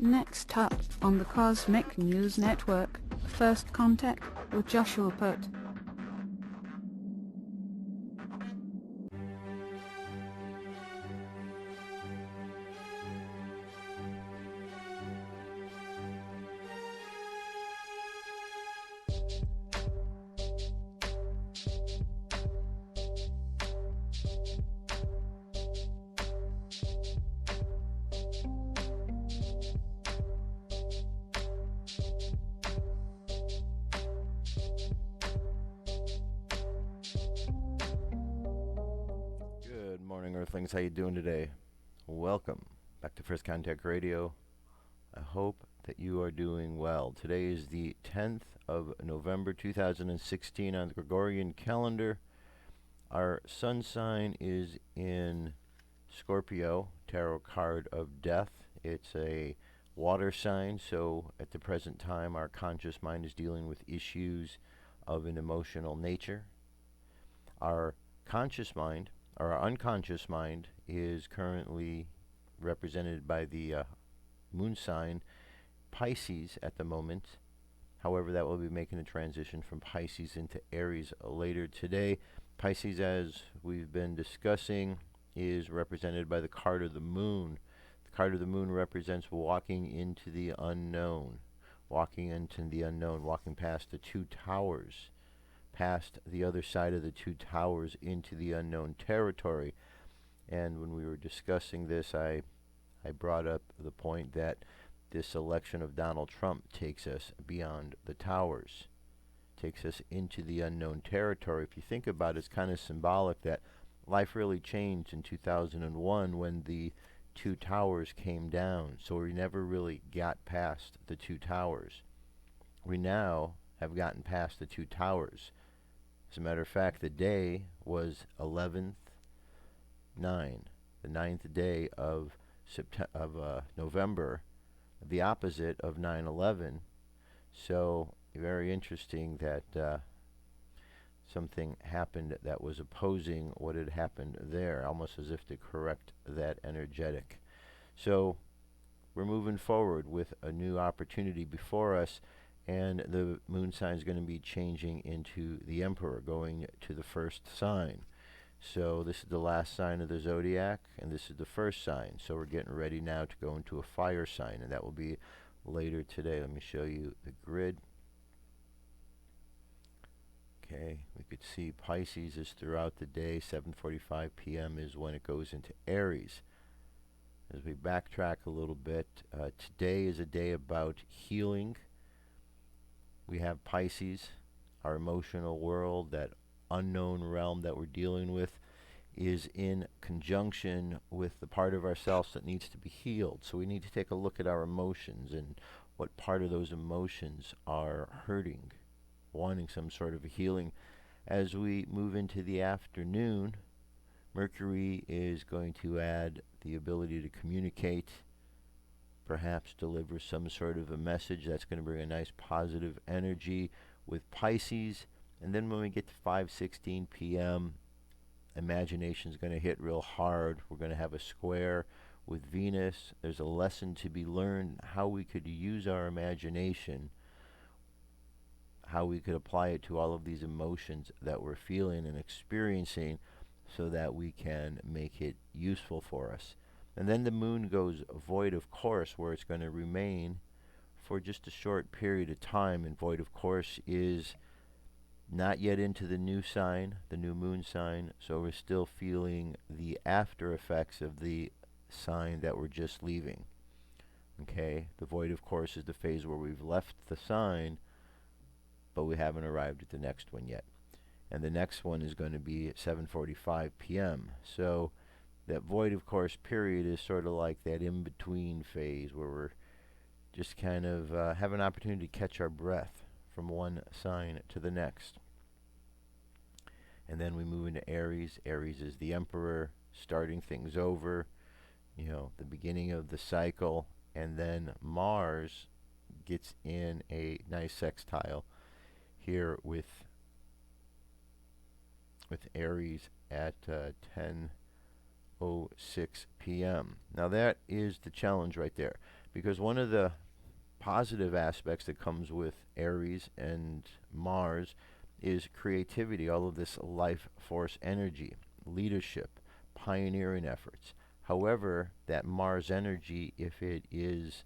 Next up on the Cosmic News Network, First Contact with Joshua Putt. Good morning, Earthlings. How you doing today? Welcome back to First Contact Radio. I hope that you are doing well. Today is the 10th of November 2016 on the Gregorian calendar. Our sun sign is in Scorpio, tarot card of death. It's a water sign, so at the present time our conscious mind is dealing with issues of an emotional nature. Our conscious mind, or our unconscious mind, is currently represented by the moon sign Pisces at the moment. However, that will be making a transition from Pisces into Aries later today. Pisces, as we've been discussing, is represented by the card of the moon. The card of the moon represents walking into the unknown, walking past the two towers, past the other side of the two towers into the unknown territory. And when we were discussing this, I brought up the point that this election of Donald Trump takes us beyond the towers, takes us into the unknown territory. If you think about it, it's kind of symbolic that life really changed in 2001 when the two towers came down. So we never really got past the two towers. We now have gotten past the two towers. As a matter of fact, the day was 11th 9, the 9th day of November, the opposite of 9/11. So very interesting that something happened that was opposing what had happened there, almost as if to correct that energetic. So we're moving forward with a new opportunity before us, and the moon sign is going to be changing into the Emperor, going to the first sign. So this is the last sign of the zodiac, and this is the first sign. So we're getting ready now to go into a fire sign, and that will be later today. Let me show you the grid. Okay, we could see Pisces is throughout the day. 7:45 p.m. is when it goes into Aries. As we backtrack a little bit, today is a day about healing. We have Pisces, our emotional world, that unknown realm that we're dealing with, is in conjunction with the part of ourselves that needs to be healed. So we need to take a look at our emotions and what part of those emotions are hurting, wanting some sort of a healing. As we move into the afternoon, Mercury is going to add the ability to communicate, perhaps deliver some sort of a message that's going to bring a nice positive energy with Pisces. And then when we get to 5:16 p.m., imagination is going to hit real hard. We're going to have a square with Venus. There's a lesson to be learned, how we could use our imagination, how we could apply it to all of these emotions that we're feeling and experiencing so that we can make it useful for us. And then the moon goes void of course, where it's going to remain for just a short period of time. And void of course is not yet into the new sign, the new moon sign, so we're still feeling the after effects of the sign that we're just leaving. Okay, the void of course is the phase where we've left the sign, but we haven't arrived at the next one yet. And the next one is going to be at 7:45 p.m. So that void of course period is sort of like that in-between phase where we're just kind of have an opportunity to catch our breath from one sign to the next. And then we move into Aries. Aries is the Emperor, starting things over, the beginning of the cycle. And then Mars gets in a nice sextile here with Aries at 10:06 p.m. Now that is the challenge right there. Because one of the positive aspects that comes with Aries and Mars is creativity, all of this life force energy, leadership, pioneering efforts. However, that Mars energy, if it is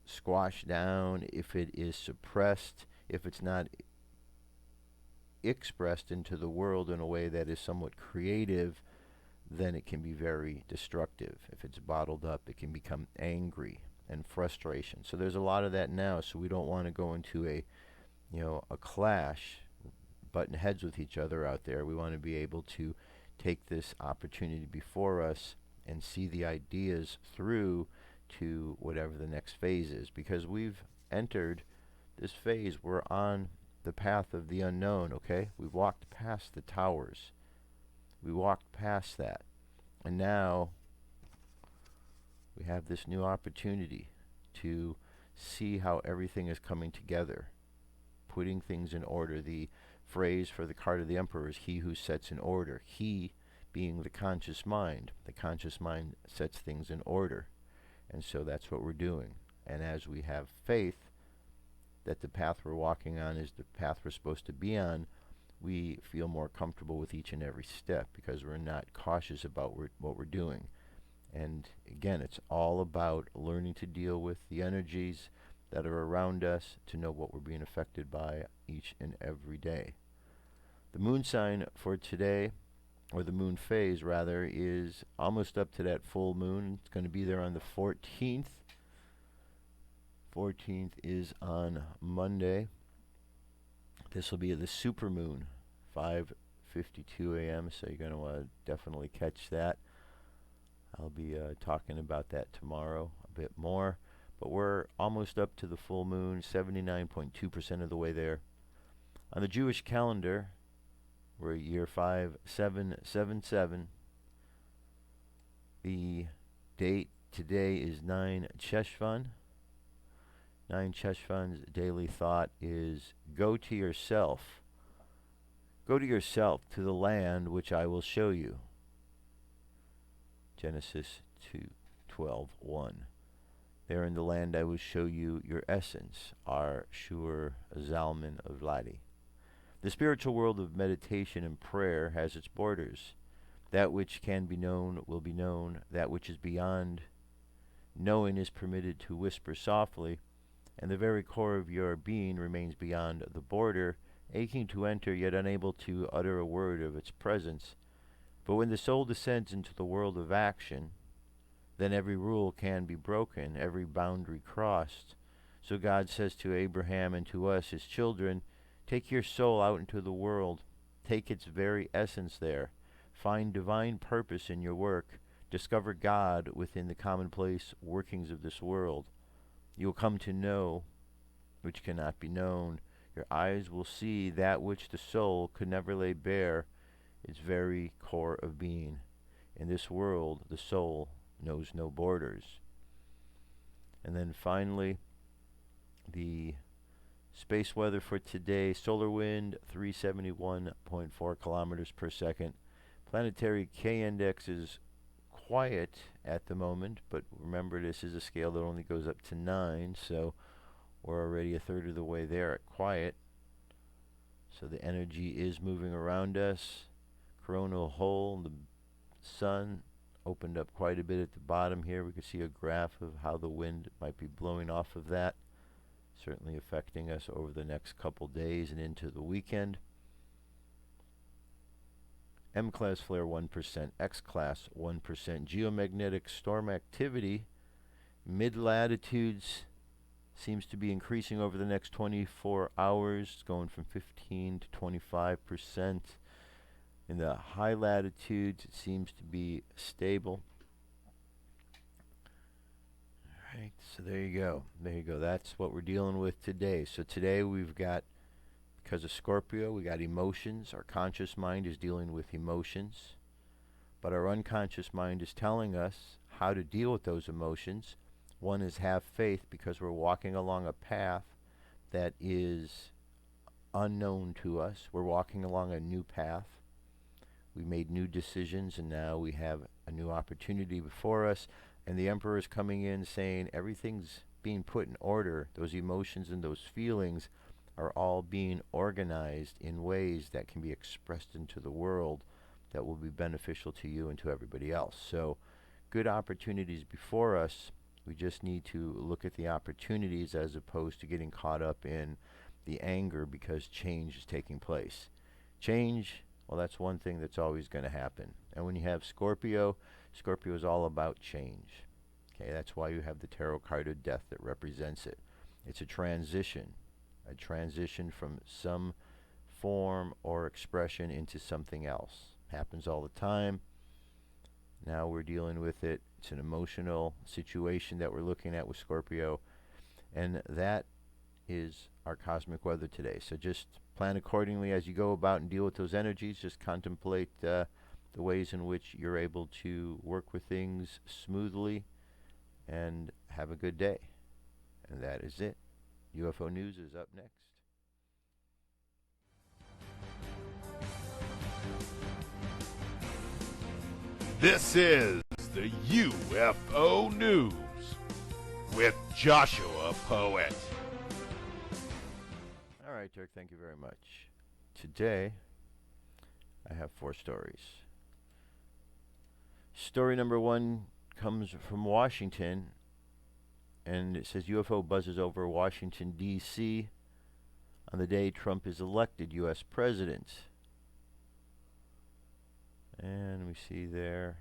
squashed down, if it is suppressed, if it's not expressed into the world in a way that is somewhat creative, then it can be very destructive. If it's bottled up, it can become angry and frustration. So there's a lot of that now, so we don't want to go into a clash, button heads with each other out there. We want to be able to take this opportunity before us and see the ideas through to whatever the next phase is, because we've entered this phase. We're on the path of the unknown, okay? We've walked past the towers. We walked past that. And now we have this new opportunity to see how everything is coming together, putting things in order. The phrase for the card of the Emperor is he who sets in order. He being the conscious mind. The conscious mind sets things in order. And so that's what we're doing. And as we have faith that the path we're walking on is the path we're supposed to be on, we feel more comfortable with each and every step because we're not cautious about what we're doing. And again, it's all about learning to deal with the energies that are around us, to know what we're being affected by each and every day. The moon sign for today, or the moon phase rather, is almost up to that full moon. It's going to be there on the 14th. 14th is on Monday. This will be the super moon, 5:52 a.m., so you're going to want to definitely catch that. I'll be talking about that tomorrow a bit more. But we're almost up to the full moon, 79.2% of the way there. On the Jewish calendar, we're year 5777. The date today is 9 Cheshvan. 9 Cheshvan's daily thought is, go to yourself. Go to yourself, to the land which I will show you. Genesis 2:12:1. There in the land I will show you your essence, our Shur Zalman of Ladi. The spiritual world of meditation and prayer has its borders. That which can be known will be known. That which is beyond knowing is permitted to whisper softly, and the very core of your being remains beyond the border, aching to enter, yet unable to utter a word of its presence. But when the soul descends into the world of action, then every rule can be broken, every boundary crossed. So God says to Abraham and to us, his children, take your soul out into the world. Take its very essence there. Find divine purpose in your work. Discover God within the commonplace workings of this world. You will come to know which cannot be known. Your eyes will see that which the soul could never lay bare, its very core of being. In this world, the soul knows no borders. And then finally, the space weather for today: solar wind 371.4 kilometers per second. Planetary K-index is quiet at the moment, but remember, this is a scale that only goes up to 9, so we're already a third of the way there at quiet. So the energy is moving around us. Coronal hole, the sun opened up quite a bit at the bottom here. We can see a graph of how the wind might be blowing off of that, certainly affecting us over the next couple days and into the weekend. M-class flare 1%, X-class 1%. Geomagnetic storm activity, mid-latitudes, seems to be increasing over the next 24 hours. It's going from 15 to 25%. In the high latitudes, it seems to be stable. All right, so there you go. There you go. That's what we're dealing with today. So today we've got, because of Scorpio, we got emotions. Our conscious mind is dealing with emotions, but our unconscious mind is telling us how to deal with those emotions. One is have faith, because we're walking along a path that is unknown to us. We're walking along a new path. We made new decisions, and now we have a new opportunity before us. And the Emperor is coming in saying everything's being put in order. Those emotions and those feelings are all being organized in ways that can be expressed into the world that will be beneficial to you and to everybody else. So, good opportunities before us. We just need to look at the opportunities as opposed to getting caught up in the anger because change is taking place. Change, well, that's one thing that's always going to happen. And when you have Scorpio, Scorpio is all about change. Okay, that's why you have the tarot card of death that represents it. It's a transition from some form or expression into something else. Happens all the time. Now we're dealing with it. It's an emotional situation that we're looking at with Scorpio, and that is our cosmic weather today. So just plan accordingly as you go about and deal with those energies. Just contemplate the ways in which you're able to work with things smoothly and have a good day. And that is it. UFO News is up next. This is the UFO News with Joshua Poet. All right, Dirk, thank you very much. Today, I have 4 stories. Story number 1 comes from Washington, and it says UFO buzzes over Washington, D.C. on the day Trump is elected U.S. president. And we see there,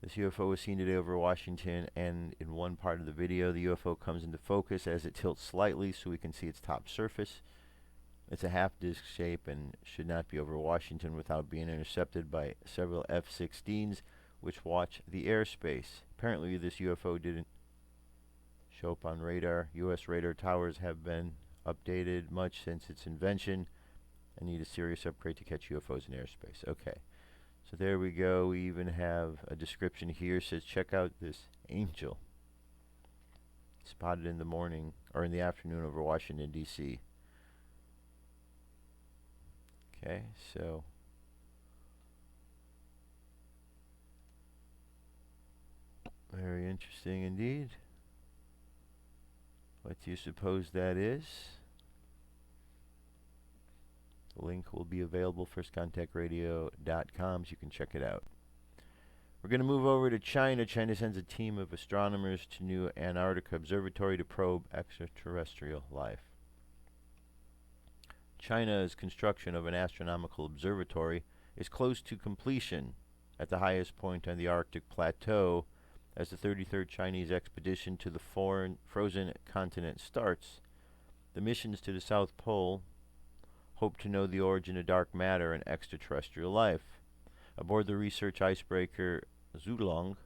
this UFO was seen today over Washington, and in one part of the video, the UFO comes into focus as it tilts slightly so we can see its top surface. It's a half-disc shape and should not be over Washington without being intercepted by several F-16s, which watch the airspace. Apparently, this UFO didn't show up on radar. U.S. radar towers have been updated much since its invention. I need a serious upgrade to catch UFOs in airspace. Okay, so there we go. We even have a description here. It says, check out this angel spotted in the morning or in the afternoon over Washington, D.C. Okay, so very interesting indeed. What do you suppose that is? The link will be available firstcontactradio.com, so you can check it out. We're going to move over to China. China sends a team of astronomers to new Antarctica Observatory to probe extraterrestrial life. China's construction of an astronomical observatory is close to completion at the highest point on the Arctic plateau as the 33rd Chinese expedition to the frozen continent starts. The missions to the South Pole hope to know the origin of dark matter and extraterrestrial life. Aboard the research icebreaker Zhulong,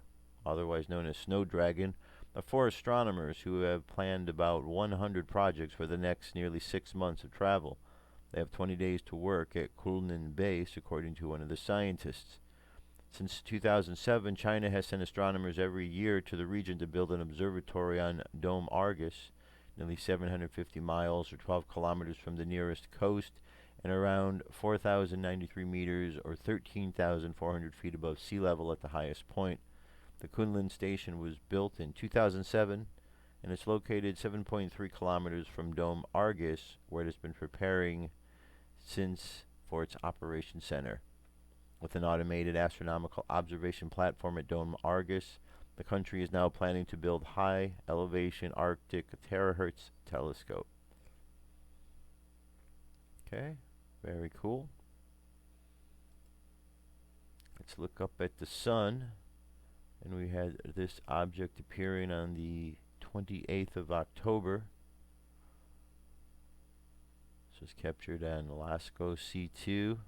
otherwise known as Snow Dragon, are 4 astronomers who have planned about 100 projects for the next nearly 6 months of travel. They have 20 days to work at Kunlun Base, according to one of the scientists. Since 2007, China has sent astronomers every year to the region to build an observatory on Dome Argus, nearly 750 miles or 12 kilometers from the nearest coast, and around 4,093 meters or 13,400 feet above sea level at the highest point. The Kunlun station was built in 2007, and it's located 7.3 kilometers from Dome Argus, where it has been preparing since for its operation center. With an automated astronomical observation platform at Dome Argus, the country is now planning to build high-elevation Arctic terahertz telescope. Okay, very cool. Let's look up at the sun, and we had this object appearing on the 28th of October. This was captured on Lascaux C2.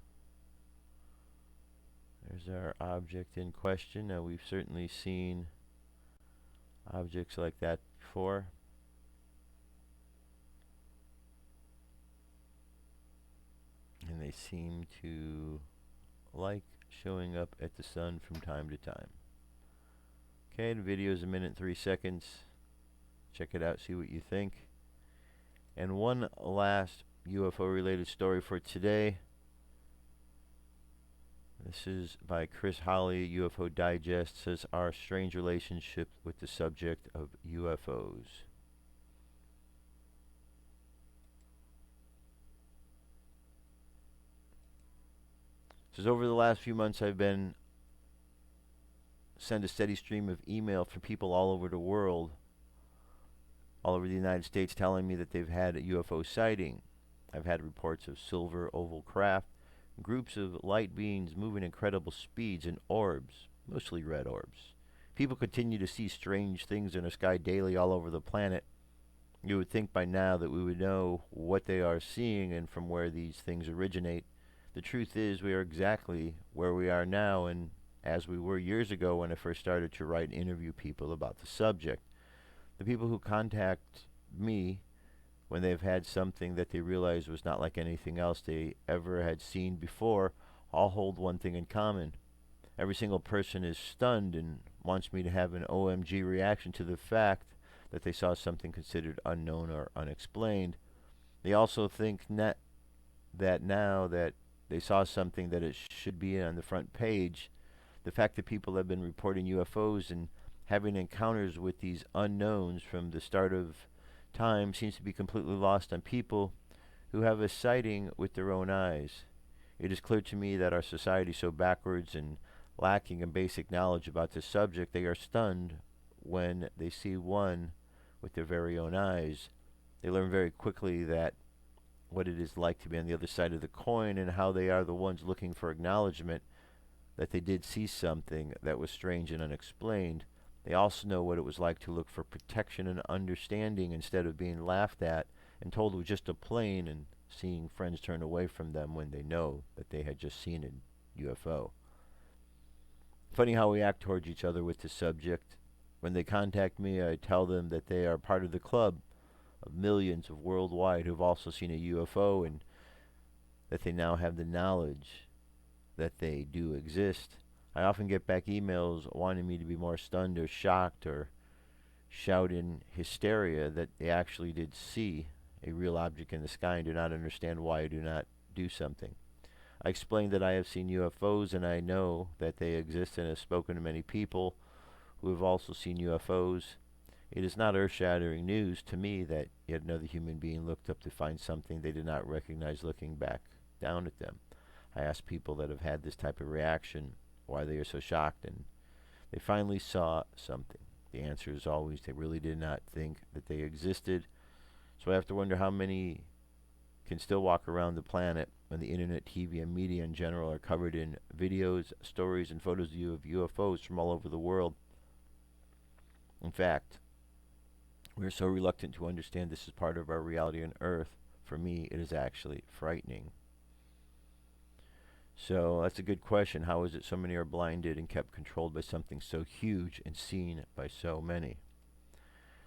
There's our object in question. Now, we've certainly seen objects like that before. And they seem to like showing up at the sun from time to time. Okay, the video is 1 minute and 3 seconds. Check it out, see what you think. And one last UFO related story for today. This is by Chris Holly. UFO Digest says our strange relationship with the subject of UFOs. It says over the last few months I've been sent a steady stream of email from people all over the world, all over the United States, telling me that they've had a UFO sighting. I've had reports of silver oval craft, groups of light beings moving incredible speeds, and orbs, mostly red orbs. People continue to see strange things in the sky daily all over the planet. You would think by now that we would know what they are seeing and from where these things originate. The truth is we are exactly where we are now and as we were years ago when I first started to write and interview people about the subject. The people who contact me when they've had something that they realize was not like anything else they ever had seen before all hold one thing in common. Every single person is stunned and wants me to have an OMG reaction to the fact that they saw something considered unknown or unexplained. They also think that now that they saw something that it should be on the front page, the fact that people have been reporting UFOs and having encounters with these unknowns from the start of time seems to be completely lost on people who have a sighting with their own eyes. It is clear to me that our society is so backwards and lacking in basic knowledge about this subject, they are stunned when they see one with their very own eyes. They learn very quickly that what it is like to be on the other side of the coin and how they are the ones looking for acknowledgement that they did see something that was strange and unexplained. They also know what it was like to look for protection and understanding instead of being laughed at and told it was just a plane and seeing friends turn away from them when they know that they had just seen a UFO. Funny how we act towards each other with this subject. When they contact me, I tell them that they are part of the club of millions of worldwide who have also seen a UFO and that they now have the knowledge that they do exist. I often get back emails wanting me to be more stunned or shocked or shout in hysteria that they actually did see a real object in the sky and do not understand why I do not do something. I explain that I have seen UFOs and I know that they exist and have spoken to many people who have also seen UFOs. It is not earth-shattering news to me that yet another human being looked up to find something they did not recognize looking back down at them. I ask people that have had this type of reaction why they are so shocked and they finally saw something. The answer is always they really did not think that they existed. So I have to wonder how many can still walk around the planet when the internet, TV, and media in general are covered in videos, stories, and photos of UFOs from all over the world. In fact, we are so reluctant to understand this is part of our reality on Earth. For me, it is actually frightening. So that's a good question. How is it so many are blinded and kept controlled by something so huge and seen by so many?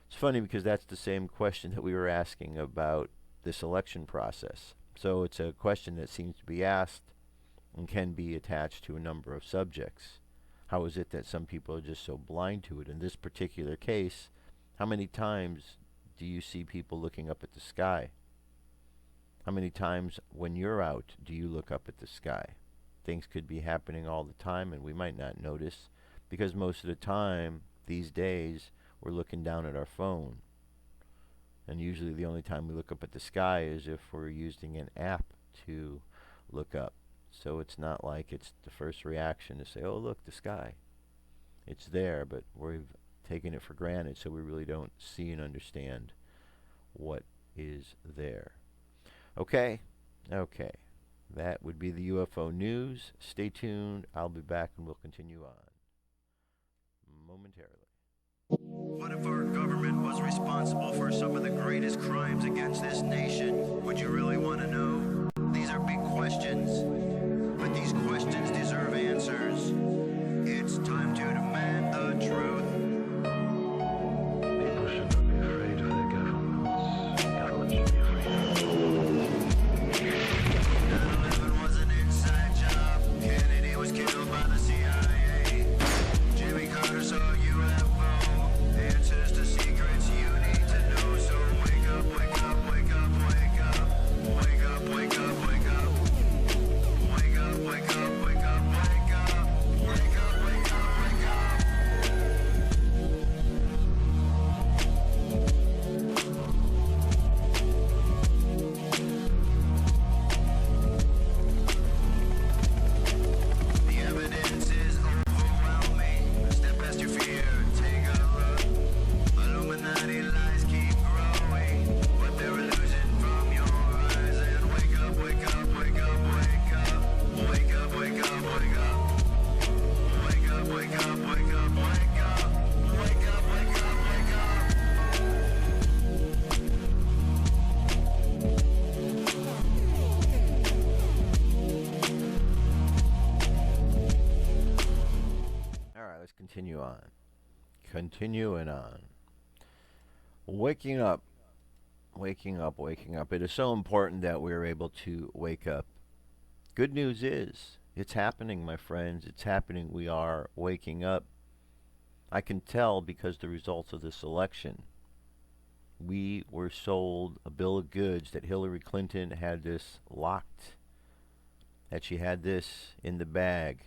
It's funny because that's the same question that we were asking about this election process. So it's a question that seems to be asked and can be attached to a number of subjects. How is it that some people are just so blind to it? In this particular case, how many times do you see people looking up at the sky? How many times when you're out do you look up at the sky? Things could be happening all the time and we might not notice because most of the time these days we're looking down at our phone. And usually the only time we look up at the sky is if we're using an app to look up. So it's not like it's the first reaction to say, oh look, the sky. It's there, but we've taken it for granted, so we really don't see and understand what is there. Okay. That would be the UFO news. Stay tuned. I'll be back and we'll continue on momentarily. What if our government was responsible for some of the greatest crimes against this nation? Would you really want to know? These are big questions, but these questions deserve answers. It's time to demand the truth. People shouldn't be afraid of their governments. Governments should be afraid of 9/11 was an inside job. Kennedy was killed by the CIA. Jimmy Carter saw a UFO. Answers to secrets you need to know. So wake up, wake up, wake up, wake up. Wake up, wake up, wake up. Wake up, wake up, wake up, wake right, let's continue on. Continuing on. Waking up. Waking up, waking up. It is so important that we're able to wake up. Good news is, it's happening, my friends. It's happening. We are waking up. I can tell because the results of this election. We were sold a bill of goods that Hillary Clinton had this locked, that she had this in the bag.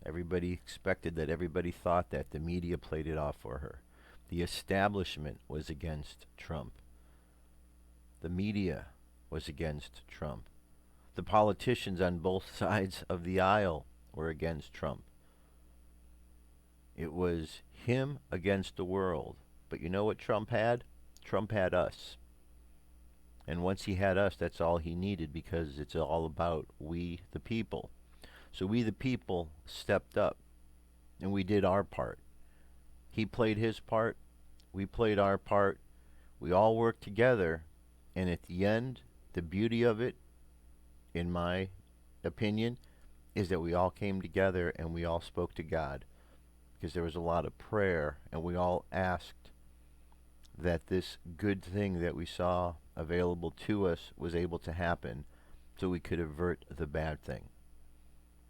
Everybody expected that. Everybody thought that. The media played it off for her. The establishment was against Trump. The media was against Trump. The politicians on both sides of the aisle were against Trump. It was him against the world. But you know what Trump had? Trump had us. And once he had us, that's all he needed, because it's all about we the people. So we the people stepped up, and we did our part. He played his part. We played our part. We all worked together. And at the end, the beauty of it, in my opinion, is that we all came together and we all spoke to God. Because there was a lot of prayer, and we all asked that this good thing that we saw available to us was able to happen, so we could avert the bad thing.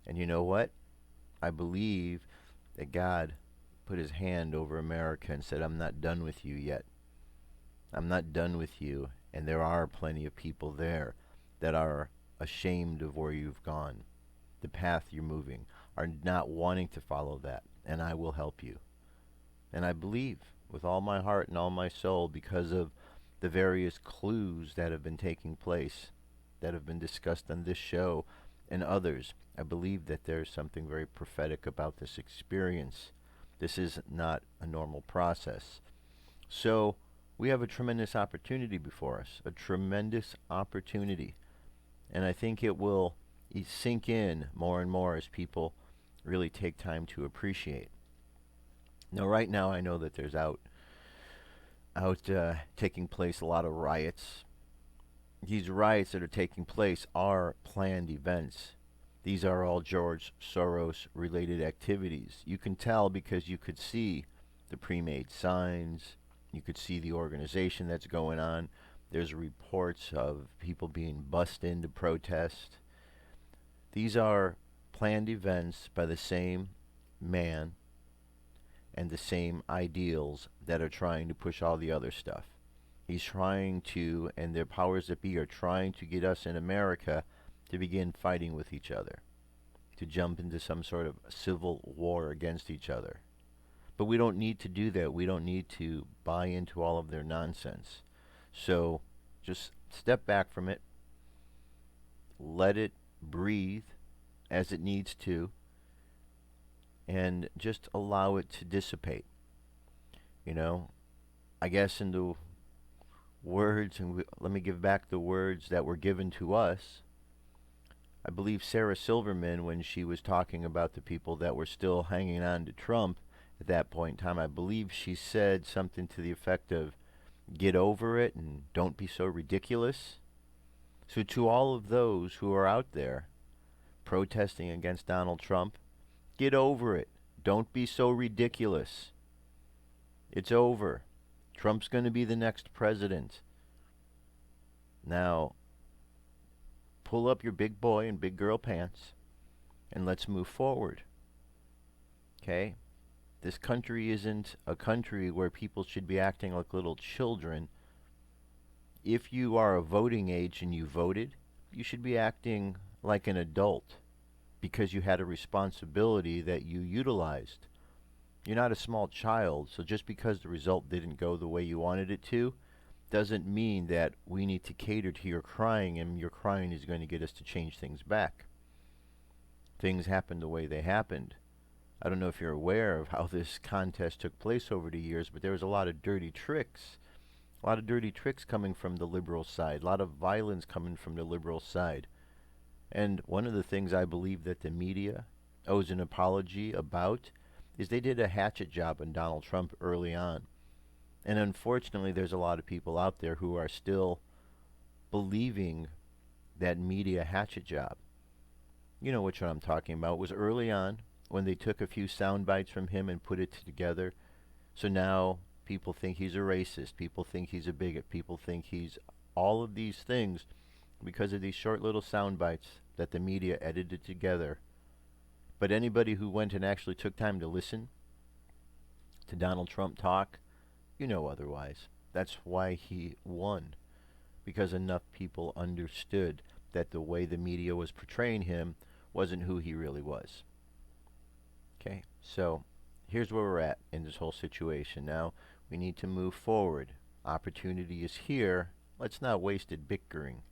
And you know what? I believe that God put his hand over America and said, I'm not done with you yet. I'm not done with you. And there are plenty of people there that are ashamed of where you've gone, the path you're moving, are not wanting to follow that. And I will help you. And I believe with all my heart and all my soul, because of the various clues that have been taking place, that have been discussed on this show and others, I believe that there's something very prophetic about this experience. This is not a normal process. So we have a tremendous opportunity before us, a tremendous opportunity. And I think it will sink in more and more as people really take time to appreciate. Now, right now, I know that there's out taking place a lot of riots. These riots that are taking place are planned events. These are all George Soros related activities. You can tell because you could see the pre-made signs. You could see the organization that's going on. There's reports of people being bussed in to protest. These are planned events by the same man and the same ideals that are trying to push all the other stuff. He's trying to, and their powers that be are trying to get us in America to begin fighting with each other, to jump into some sort of civil war against each other. But we don't need to do that. We don't need to buy into all of their nonsense. So just step back from it. Let it breathe as it needs to. And just allow it to dissipate. You know, I guess in the words, and let me give back the words that were given to us. I believe Sarah Silverman, when she was talking about the people that were still hanging on to Trump at that point in time, I believe she said something to the effect of, get over it and don't be so ridiculous. So to all of those who are out there protesting against Donald Trump, get over it. Don't be so ridiculous. It's over. Trump's going to be the next president. Now, pull up your big boy and big girl pants and let's move forward. Okay? This country isn't a country where people should be acting like little children. If you are a voting age and you voted, you should be acting like an adult because you had a responsibility that you utilized. You're not a small child, so just because the result didn't go the way you wanted it to, doesn't mean that we need to cater to your crying and your crying is going to get us to change things back. Things happened the way they happened. I don't know if you're aware of how this contest took place over the years, but there was a lot of dirty tricks. A lot of dirty tricks coming from the liberal side. A lot of violence coming from the liberal side. And one of the things I believe that the media owes an apology about is they did a hatchet job on Donald Trump early on. And unfortunately, there's a lot of people out there who are still believing that media hatchet job. You know which one I'm talking about. It was early on. when they took a few sound bites from him and put it together. So now people think he's a racist. People think he's a bigot. People think he's all of these things because of these short little sound bites that the media edited together. But anybody who went and actually took time to listen to Donald Trump talk, you know otherwise. That's why he won, because enough people understood that the way the media was portraying him wasn't who he really was. Okay, so here's where we're at in this whole situation. Now, we need to move forward. Opportunity is here. Let's not waste it bickering.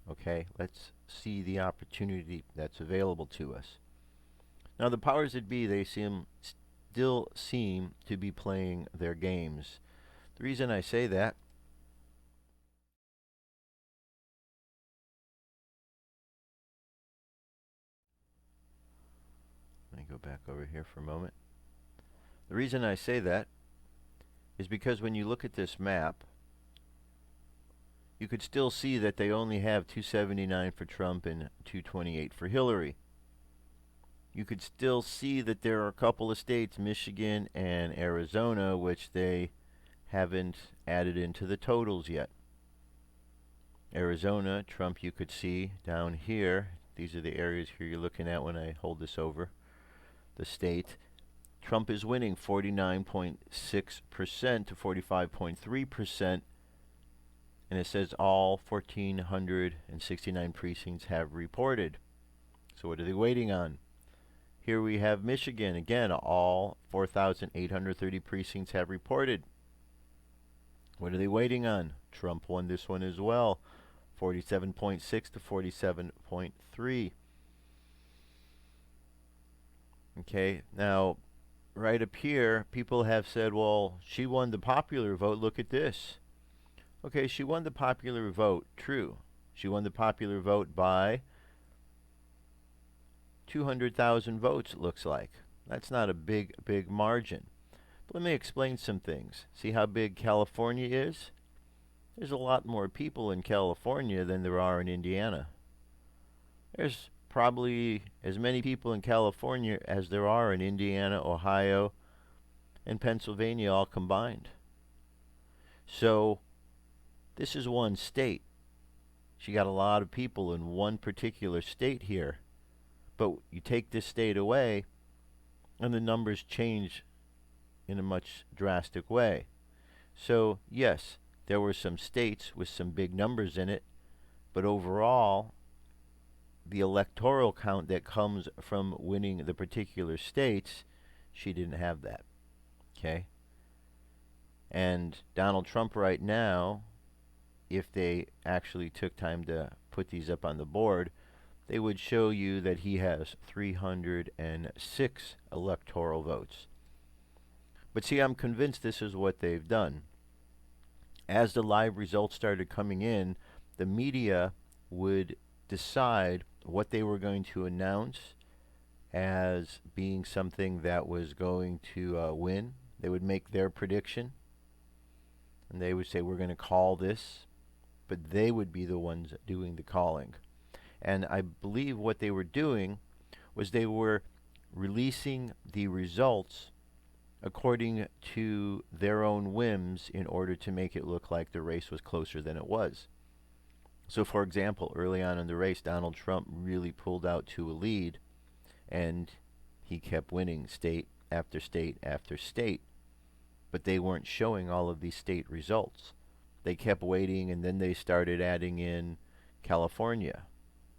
Okay, let's see the opportunity that's available to us. Now, the powers that be, they still seem to be playing their games. The reason I say that, let me go back over here for a moment. The reason I say that is because when you look at this map, you could still see that they only have 279 for Trump and 228 for Hillary. You could still see that there are a couple of states, Michigan and Arizona, which they haven't added into the totals yet. Arizona, Trump, you could see down here. These are the areas here you're looking at when I hold this over the state. Trump is winning 49.6% to 45.3%. And it says all 1,469 precincts have reported. So what are they waiting on? Here we have Michigan. Again, all 4,830 precincts have reported. What are they waiting on? Trump won this one as well. 47.6 to 47.3. Okay, now right up here, people have said, well, she won the popular vote. Look at this. Okay, she won the popular vote. True. She won the popular vote by 200,000 votes, it looks like. That's not a big margin. But let me explain some things. See how big California is? There's a lot more people in California than there are in Indiana. There's probably as many people in California as there are in Indiana, Ohio, and Pennsylvania all combined. So this is one state. She got a lot of people in one particular state here. But you take this state away, and the numbers change in a much drastic way. So, yes, there were some states with some big numbers in it, but overall, the electoral count that comes from winning the particular states, she didn't have that. Okay? And Donald Trump right now, if they actually took time to put these up on the board, they would show you that he has 306 electoral votes. But see, I'm convinced this is what they've done. As the live results started coming in, the media would decide what they were going to announce as being something that was going to win. They would make their prediction, and they would say, we're going to call this, but they would be the ones doing the calling. And I believe what they were doing was they were releasing the results according to their own whims in order to make it look like the race was closer than it was. So, for example, early on in the race, Donald Trump really pulled out to a lead, and he kept winning state after state after state. But they weren't showing all of these state results. They kept waiting, and then they started adding in California.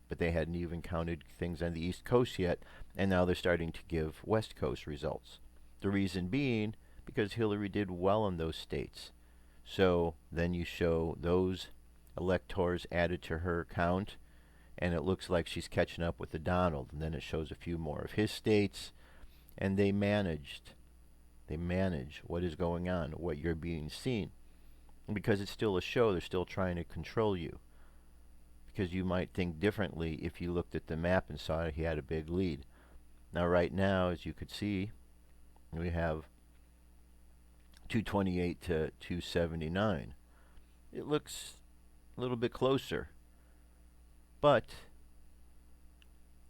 But they hadn't even counted things on the East Coast yet, and now they're starting to give West Coast results. The reason being, because Hillary did well in those states. So then you show those electors added to her count, and it looks like she's catching up with the Donald. And then it shows a few more of his states, and they manage what is going on, what you're being seen. And because it's still a show, they're still trying to control you. Because you might think differently if you looked at the map and saw he had a big lead. Now, right now, as you could see, we have 228 to 279. It looks a little bit closer. But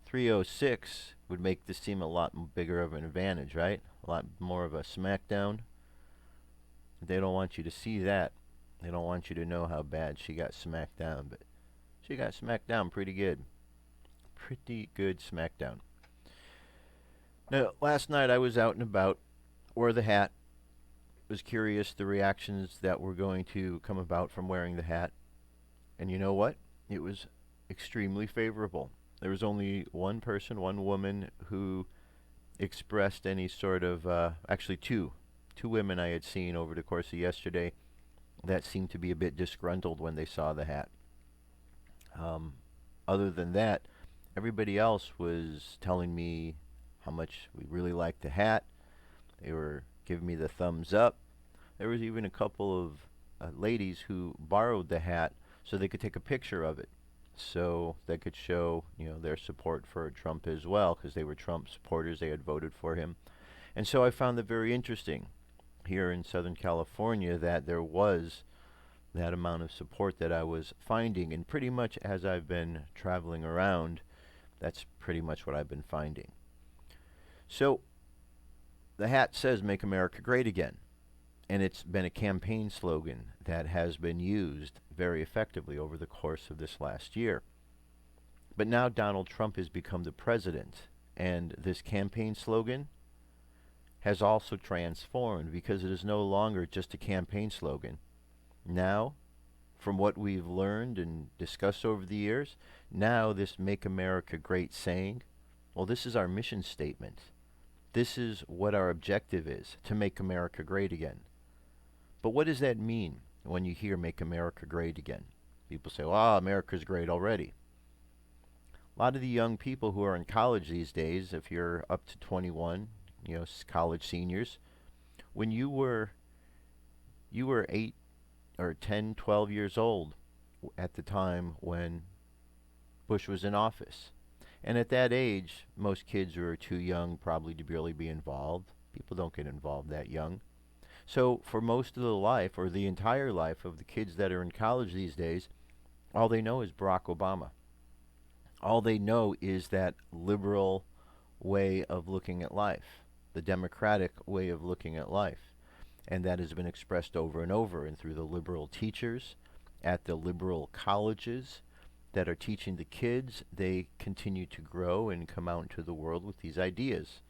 306 would make this seem a lot bigger of an advantage, right? A lot more of a smackdown. They don't want you to see that. They don't want you to know how bad she got smacked down, but she got smacked down pretty good. Pretty good smackdown. Now, last night I was out and about, wore the hat, was curious the reactions that were going to come about from wearing the hat. And you know what? It was extremely favorable. There was only one person, one woman, who expressed any sort of, actually two women I had seen over the course of yesterday that seemed to be a bit disgruntled when they saw the hat. Other than that, everybody else was telling me how much we really liked the hat. They were giving me the thumbs up. There was even a couple of ladies who borrowed the hat so they could take a picture of it, so they could show, their support for Trump as well, because they were Trump supporters. They had voted for him. And so I found it very interesting here in Southern California that there was that amount of support that I was finding. And pretty much as I've been traveling around, that's pretty much what I've been finding. So the hat says "Make America Great Again." And it's been a campaign slogan that has been used very effectively over the course of this last year. But now Donald Trump has become the president, and this campaign slogan has also transformed, because it is no longer just a campaign slogan. Now, from what we've learned and discussed over the years, now this "Make America Great" saying, well, this is our mission statement. This is what our objective is, to make America great again. But what does that mean when you hear "Make America Great Again"? People say, well, America's great already. A lot of the young people who are in college these days, if you're up to 21, college seniors, when you were 8 or 10, 12 years old at the time when Bush was in office. And at that age, most kids were too young probably to really be involved. People don't get involved that young. So for most of the life, or the entire life of the kids that are in college these days, all they know is Barack Obama. All they know is that liberal way of looking at life, the democratic way of looking at life. And that has been expressed over and over, and through the liberal teachers at the liberal colleges that are teaching the kids. They continue to grow and come out into the world with these ideas.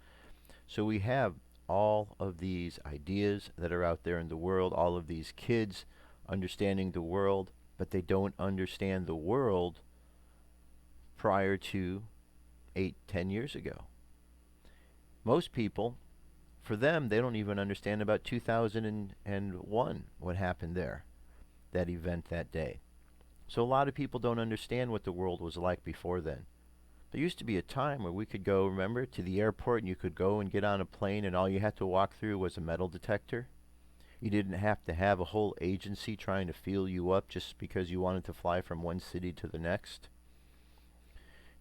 So we have all of these ideas that are out there in the world, all of these kids understanding the world, but they don't understand the world prior to 8, 10 years ago. Most people, for them, they don't even understand about 2001, what happened there, that event that day. So a lot of people don't understand what the world was like before then. There used to be a time where we could go, remember, to the airport, and you could go and get on a plane, and all you had to walk through was a metal detector. You didn't have to have a whole agency trying to feel you up just because you wanted to fly from one city to the next.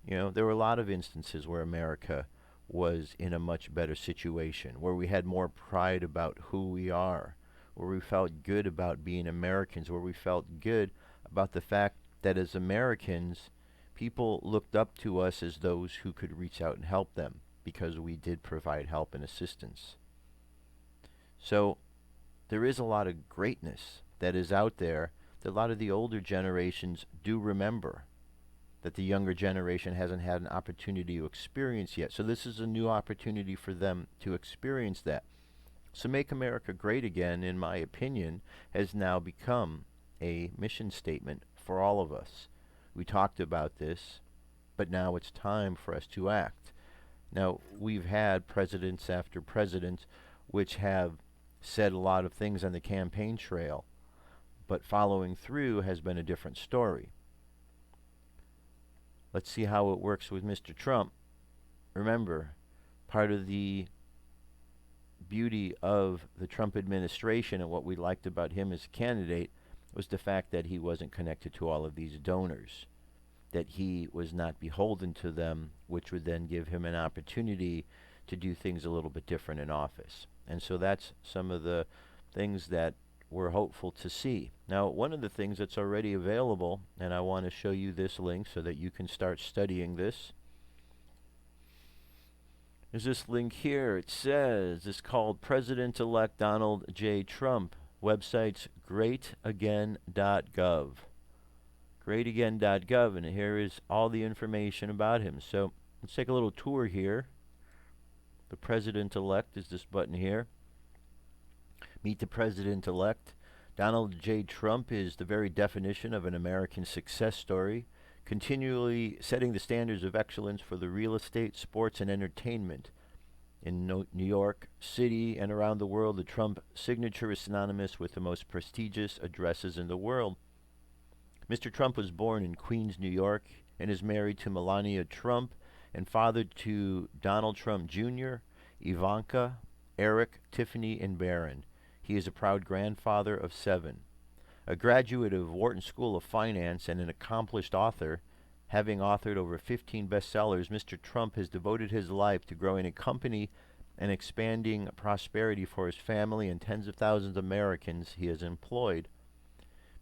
There were a lot of instances where America was in a much better situation, where we had more pride about who we are, where we felt good about being Americans, where we felt good about the fact that as Americans, people looked up to us as those who could reach out and help them, because we did provide help and assistance. So there is a lot of greatness that is out there that a lot of the older generations do remember, that the younger generation hasn't had an opportunity to experience yet. So this is a new opportunity for them to experience that. So Make America Great Again, in my opinion, has now become a mission statement for all of us. We talked about this, but now it's time for us to act. Now, we've had presidents after president which have said a lot of things on the campaign trail, but following through has been a different story. Let's see how it works with Mr. Trump. Remember, part of the beauty of the Trump administration and what we liked about him as a candidate was the fact that he wasn't connected to all of these donors, that he was not beholden to them, which would then give him an opportunity to do things a little bit different in office. And so that's some of the things that we're hopeful to see. Now, one of the things that's already available, and I want to show you this link so that you can start studying this. There's this link here. It says it's called President-elect Donald J. Trump. Website's GreatAgain.gov. GreatAgain.gov, and here is all the information about him. So let's take a little tour here. The President-elect is this button here. Meet the President-elect. Donald J. Trump is the very definition of an American success story, continually setting the standards of excellence for the real estate, sports, and entertainment. In New York City and around the world, the Trump signature is synonymous with the most prestigious addresses in the world. Mr. Trump was born in Queens, New York, and is married to Melania Trump and father to Donald Trump Jr., Ivanka, Eric, Tiffany, and Barron. He is a proud grandfather of 7. A graduate of Wharton School of Finance and an accomplished author, having authored over 15 bestsellers, Mr. Trump has devoted his life to growing a company and expanding prosperity for his family and tens of thousands of Americans he has employed.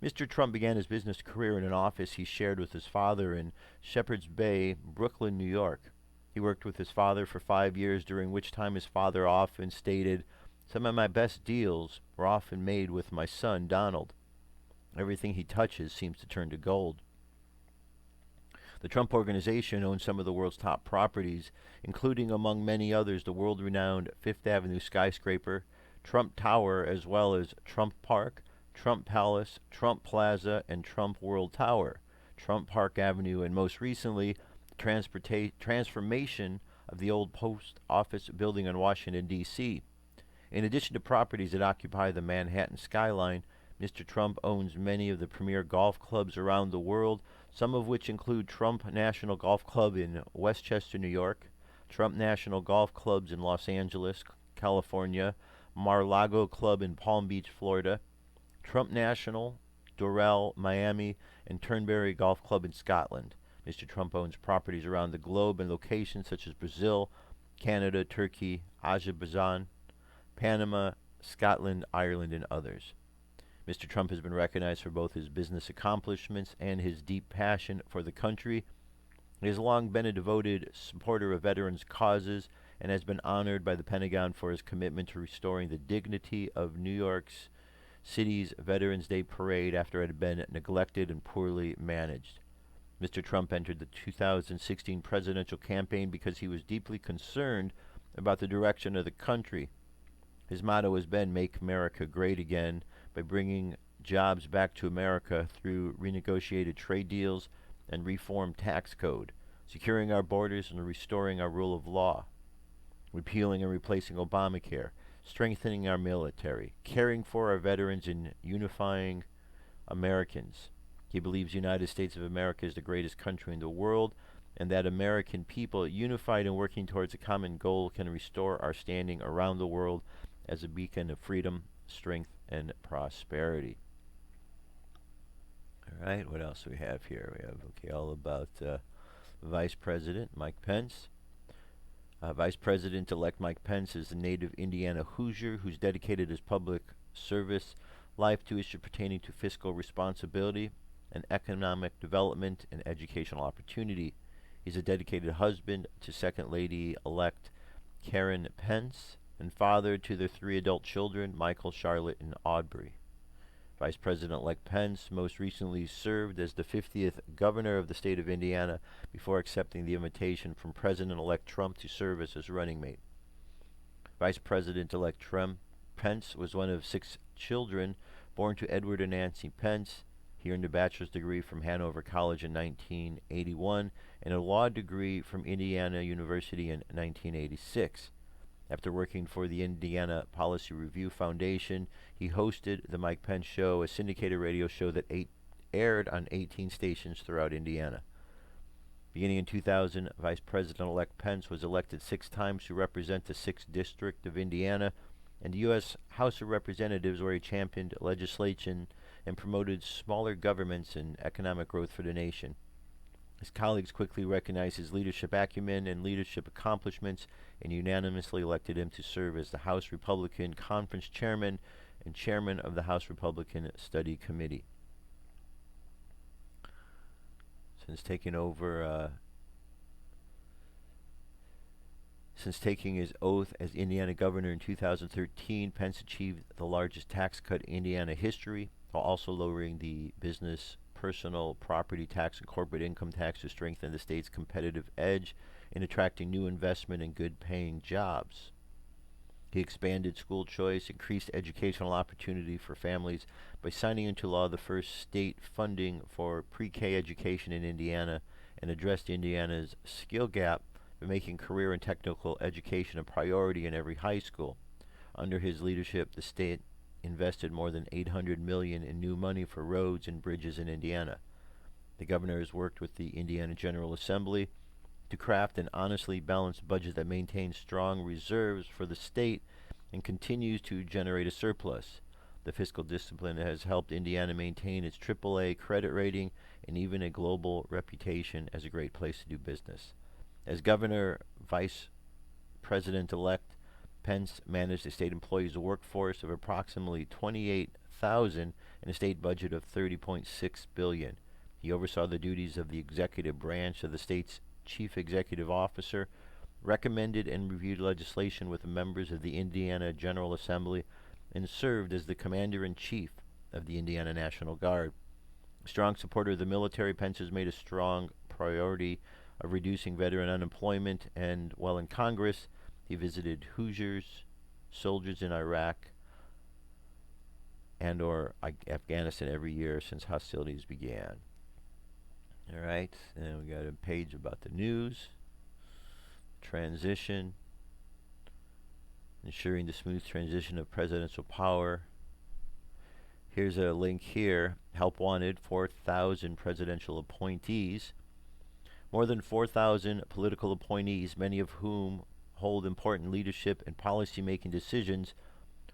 Mr. Trump began his business career in an office he shared with his father in Shepherd's Bay, Brooklyn, New York. He worked with his father for 5 years, during which time his father often stated, "Some of my best deals were often made with my son, Donald. Everything he touches seems to turn to gold." The Trump Organization owns some of the world's top properties, including, among many others, the world-renowned Fifth Avenue skyscraper, Trump Tower, as well as Trump Park, Trump Palace, Trump Plaza, and Trump World Tower, Trump Park Avenue, and most recently, the transformation of the old post office building in Washington, D.C. In addition to properties that occupy the Manhattan skyline, Mr. Trump owns many of the premier golf clubs around the world, some of which include Trump National Golf Club in Westchester, New York, Trump National Golf Clubs in Los Angeles, California, Mar-a-Lago Club in Palm Beach, Florida, Trump National, Doral, Miami, and Turnberry Golf Club in Scotland. Mr. Trump owns properties around the globe in locations such as Brazil, Canada, Turkey, Azerbaijan, Panama, Scotland, Ireland, and others. Mr. Trump has been recognized for both his business accomplishments and his deep passion for the country. He has long been a devoted supporter of veterans' causes and has been honored by the Pentagon for his commitment to restoring the dignity of New York City's Veterans Day Parade after it had been neglected and poorly managed. Mr. Trump entered the 2016 presidential campaign because he was deeply concerned about the direction of the country. His motto has been, "Make America Great Again," by bringing jobs back to America through renegotiated trade deals and reformed tax code, securing our borders and restoring our rule of law, repealing and replacing Obamacare, strengthening our military, caring for our veterans, and unifying Americans. He believes the United States of America is the greatest country in the world, and that American people, unified and working towards a common goal, can restore our standing around the world as a beacon of freedom, strength, and prosperity. All right, what else do we have here? We have, all about Vice President Mike Pence. Vice President-elect Mike Pence is a native Indiana Hoosier who's dedicated his public service life to issues pertaining to fiscal responsibility and economic development and educational opportunity. He's a dedicated husband to Second Lady-elect Karen Pence and father to their 3 adult children, Michael, Charlotte, and Aubrey. Vice President-elect Pence most recently served as the 50th governor of the state of Indiana before accepting the invitation from President-elect Trump to serve as his running mate. Vice President-elect Pence was one of 6 children born to Edward and Nancy Pence. He earned a bachelor's degree from Hanover College in 1981 and a law degree from Indiana University in 1986. After working for the Indiana Policy Review Foundation, he hosted the Mike Pence Show, a syndicated radio show that aired on 18 stations throughout Indiana. Beginning in 2000, Vice President-elect Pence was elected 6 times to represent the 6th District of Indiana and the U.S. House of Representatives, where he championed legislation and promoted smaller governments and economic growth for the nation. His colleagues quickly recognized his leadership acumen and leadership accomplishments and unanimously elected him to serve as the House Republican Conference Chairman and Chairman of the House Republican Study Committee. Since taking over Since taking his oath as Indiana governor in 2013, Pence achieved the largest tax cut in Indiana history, while also lowering the business, personal, property tax, and corporate income tax to strengthen the state's competitive edge in attracting new investment and good-paying jobs. He expanded school choice, increased educational opportunity for families by signing into law the first state funding for pre-K education in Indiana, and addressed Indiana's skill gap by making career and technical education a priority in every high school. Under his leadership, the state invested more than $800 million in new money for roads and bridges in Indiana. The governor has worked with the Indiana General Assembly to craft an honestly balanced budget that maintains strong reserves for the state and continues to generate a surplus. The fiscal discipline has helped Indiana maintain its AAA credit rating and even a global reputation as a great place to do business. As governor, vice president-elect, Pence managed the state employees' workforce of approximately 28,000 and a state budget of $30.6 billion. He oversaw the duties of the executive branch of the state's chief executive officer, recommended and reviewed legislation with the members of the Indiana General Assembly, and served as the commander-in-chief of the Indiana National Guard. A strong supporter of the military, Pence has made a strong priority of reducing veteran unemployment, and while in Congress, he visited Hoosiers, soldiers in Iraq, and or Afghanistan every year since hostilities began. All right, and we got a page about the news, transition, ensuring the smooth transition of presidential power. Here's a link here. Help wanted, 4,000 presidential appointees. More than 4,000 political appointees, many of whom hold important leadership and policy-making decisions,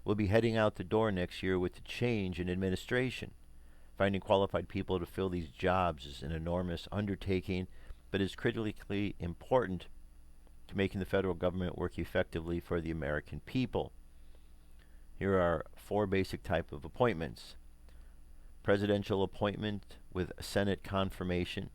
will be heading out the door next year with the change in administration. Finding qualified people to fill these jobs is an enormous undertaking, but is critically important to making the federal government work effectively for the American people. Here are 4 basic types of appointments. Presidential appointment with Senate confirmation.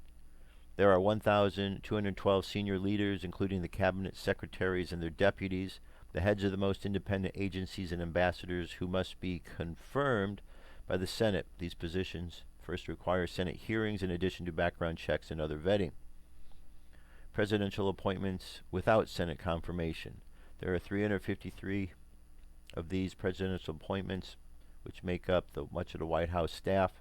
There are 1,212 senior leaders, including the cabinet secretaries and their deputies, the heads of the most independent agencies and ambassadors, who must be confirmed by the Senate. These positions first require Senate hearings in addition to background checks and other vetting. Presidential appointments without Senate confirmation. There are 353 of these presidential appointments, which make up much of the White House staff,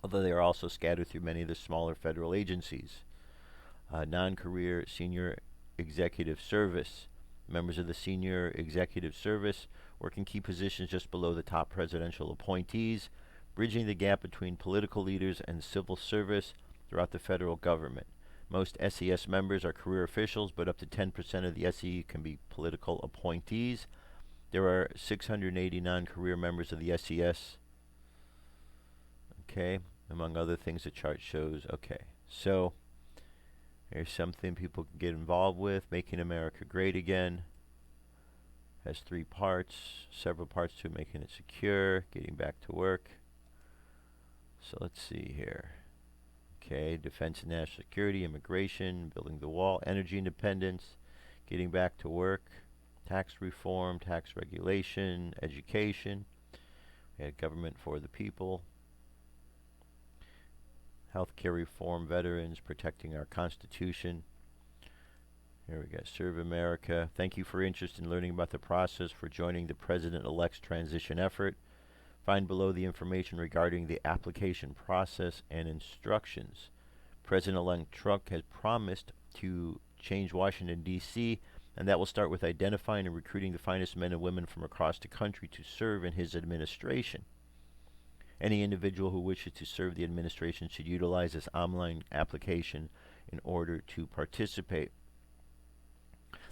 although they are also scattered through many of the smaller federal agencies. Non-career senior executive service. Members of the senior executive service work in key positions just below the top presidential appointees, bridging the gap between political leaders and civil service throughout the federal government. Most SES members are career officials, but up to 10% of the SE can be political appointees. There are 689 career members of the SES. Okay, among other things the chart shows. Okay, so here's something people can get involved with. Making America Great Again has 3 parts, several parts to making it secure, getting back to work. So let's see here. Okay, defense and national security, immigration, building the wall, energy independence, getting back to work, tax reform, tax regulation, education. We had government for the people. Healthcare reform, veterans, protecting our Constitution. Here we go, Serve America. Thank you for your interest in learning about the process for joining the President-elect's transition effort. Find below the information regarding the application process and instructions. President-elect Trump has promised to change Washington, D.C., and that will start with identifying and recruiting the finest men and women from across the country to serve in his administration. Any individual who wishes to serve the administration should utilize this online application in order to participate.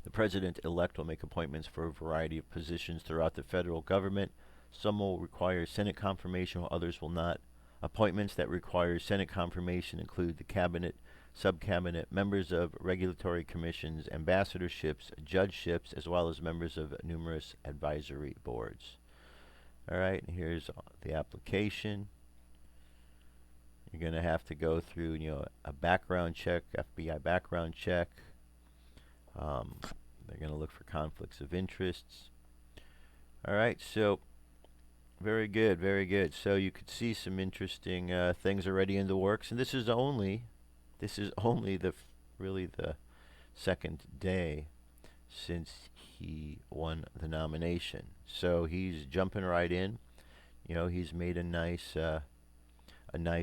The President-elect will make appointments for a variety of positions throughout the federal government. Some will require Senate confirmation, while others will not. Appointments that require Senate confirmation include the cabinet, sub-cabinet, members of regulatory commissions, ambassadorships, judgeships, as well as members of numerous advisory boards. All right, here's the application. You're going to have to go through, a background check, FBI background check. They're going to look for conflicts of interests. All right, so very good, very good. So you could see some interesting things already in the works, and this is only really the second day since he won the nomination. So he's jumping right in. You know, he's made a nice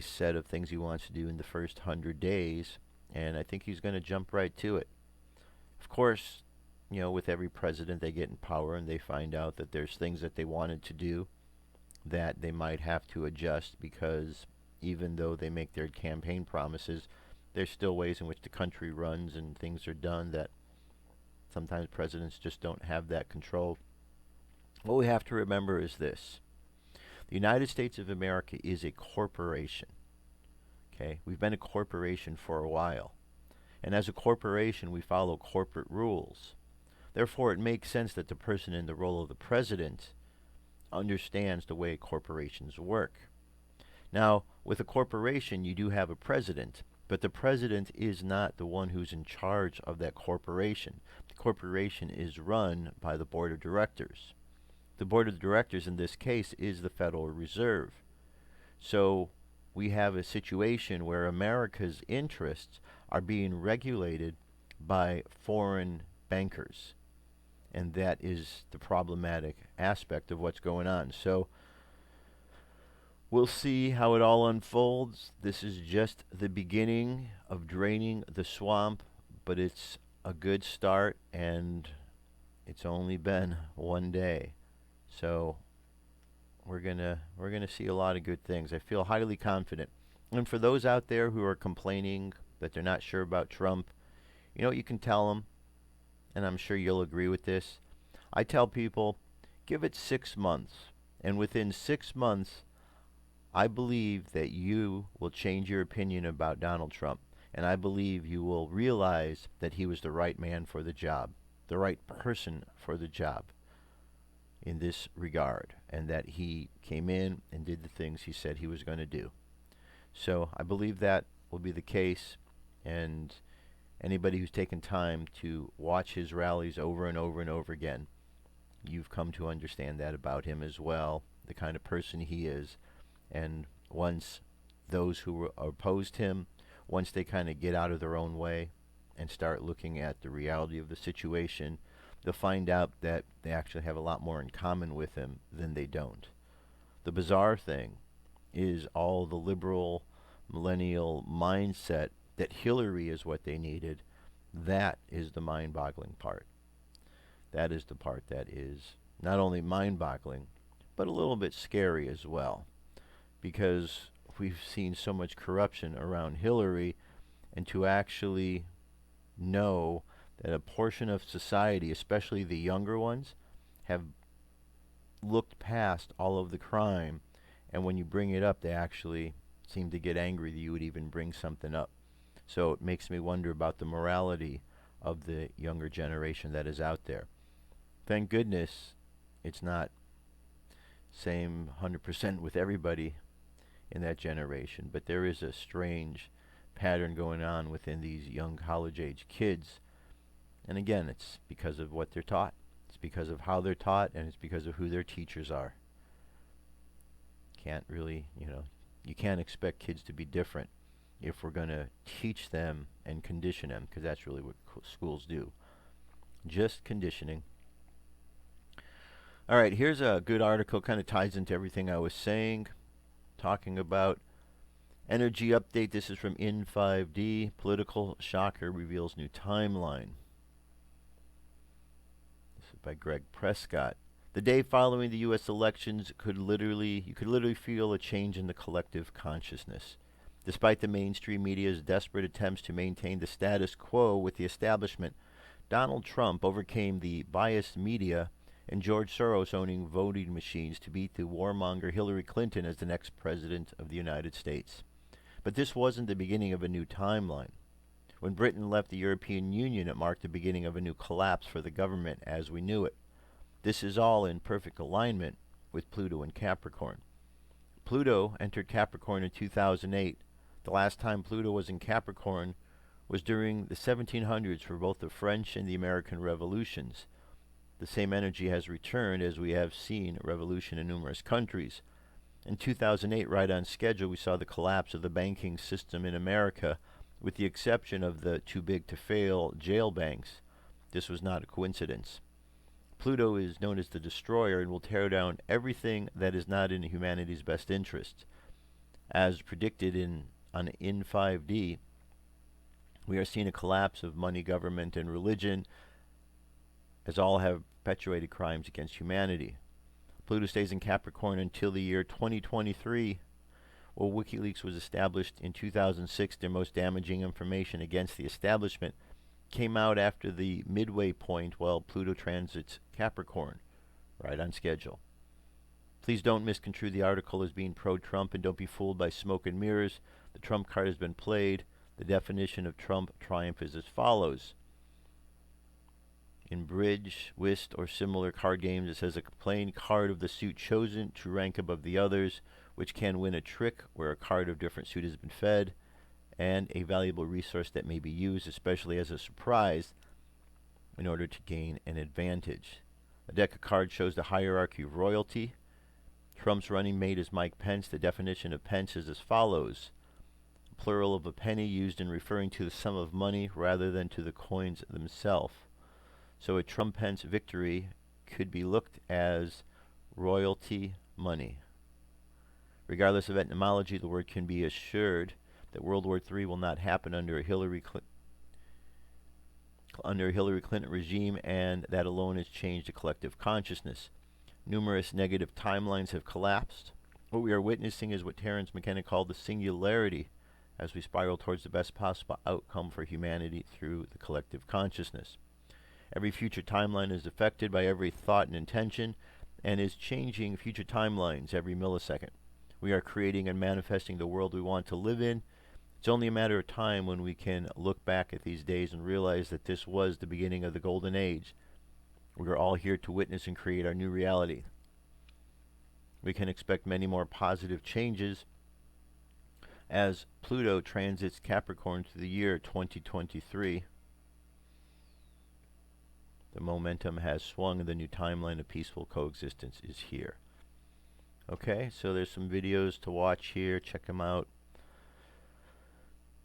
set of things he wants to do in the first 100 days, and I think he's going to jump right to it. Of course, you know, with every president, they get in power and they find out that there's things that they wanted to do that they might have to adjust, because even though they make their campaign promises, there's still ways in which the country runs and things are done that sometimes presidents just don't have that control. What we have to remember is this. The United States of America is a corporation. Okay? We've been a corporation for a while. And as a corporation, we follow corporate rules. Therefore, it makes sense that the person in the role of the president understands the way corporations work. Now, with a corporation, you do have a president, but the president is not the one who's in charge of that corporation. The corporation is run by the board of directors. The board of directors in this case is the Federal Reserve. So we have a situation where America's interests are being regulated by foreign bankers. And that is the problematic aspect of what's going on. So we'll see how it all unfolds. This is just the beginning of draining the swamp, but it's a good start, and it's only been one day. So we're gonna see a lot of good things. I feel highly confident. And for those out there who are complaining that they're not sure about Trump, you know what you can tell them, and I'm sure you'll agree with this. I tell people, give it 6 months, and within 6 months, I believe that you will change your opinion about Donald Trump, and I believe you will realize that he was the right man for the job, the right person for the job in this regard, and that he came in and did the things he said he was going to do. So I believe that will be the case, and anybody who's taken time to watch his rallies over and over and over again, you've come to understand that about him as well, the kind of person he is. And once those who opposed him, once they kind of get out of their own way and start looking at the reality of the situation, they'll find out that they actually have a lot more in common with him than they don't. The bizarre thing is all the liberal millennial mindset that Hillary is what they needed. That is the mind-boggling part. That is the part that is not only mind-boggling, but a little bit scary as well, because we've seen so much corruption around Hillary, and to actually know that a portion of society, especially the younger ones, have looked past all of the crime, and when you bring it up, they actually seem to get angry that you would even bring something up. So it makes me wonder about the morality of the younger generation that is out there. Thank goodness it's not same 100% with everybody in that generation, but there is a strange pattern going on within these young college-age kids. And again, it's because of what they're taught. It's because of how they're taught, and it's because of who their teachers are. Can't really, you can't expect kids to be different if we're going to teach them and condition them, because that's really what schools do. Just conditioning. All right, here's a good article, kind of ties into everything I was saying, talking about energy update. This is from In5D. Political shocker reveals new timeline. This is by Greg Prescott. The day following the U.S. elections you could literally feel a change in the collective consciousness. Despite the mainstream media's desperate attempts to maintain the status quo with the establishment, Donald Trump overcame the biased media and George Soros owning voting machines to beat the warmonger Hillary Clinton as the next president of the United States. But this wasn't the beginning of a new timeline. When Britain left the European Union, it marked the beginning of a new collapse for the government as we knew it. This is all in perfect alignment with Pluto and Capricorn. Pluto entered Capricorn in 2008. The last time Pluto was in Capricorn was during the 1700s for both the French and the American revolutions. The same energy has returned as we have seen a revolution in numerous countries. In 2008, right on schedule, we saw the collapse of the banking system in America, with the exception of the too-big-to-fail jail banks. This was not a coincidence. Pluto is known as the destroyer and will tear down everything that is not in humanity's best interest. As predicted in 5D, we are seeing a collapse of money, government, and religion, as all have perpetuated crimes against humanity. Pluto stays in Capricorn until the year 2023. Well, WikiLeaks was established in 2006. Their most damaging information against the establishment came out after the midway point while Pluto transits Capricorn, right on schedule. Please don't misconstrue the article as being pro-Trump, and don't be fooled by smoke and mirrors. The Trump card has been played. The definition of Trump triumph is as follows. In bridge, whist, or similar card games, it says a playing card of the suit chosen to rank above the others, which can win a trick where a card of different suit has been fed, and a valuable resource that may be used, especially as a surprise, in order to gain an advantage. A deck of cards shows the hierarchy of royalty. Trump's running mate is Mike Pence. The definition of Pence is as follows. Plural of a penny used in referring to the sum of money rather than to the coins themselves. So a Trump-Pence victory could be looked as royalty money. Regardless of etymology, the word can be assured that World War III will not happen under a Hillary Clinton regime, and that alone has changed the collective consciousness. Numerous negative timelines have collapsed. What we are witnessing is what Terence McKenna called the singularity, as we spiral towards the best possible outcome for humanity through the collective consciousness. Every future timeline is affected by every thought and intention, and is changing future timelines every millisecond. We are creating and manifesting the world we want to live in. It's only a matter of time when we can look back at these days and realize that this was the beginning of the golden age. We are all here to witness and create our new reality. We can expect many more positive changes as Pluto transits Capricorn through the year 2023. The momentum has swung and the new timeline of peaceful coexistence is here. Okay, so there's some videos to watch here. Check them out.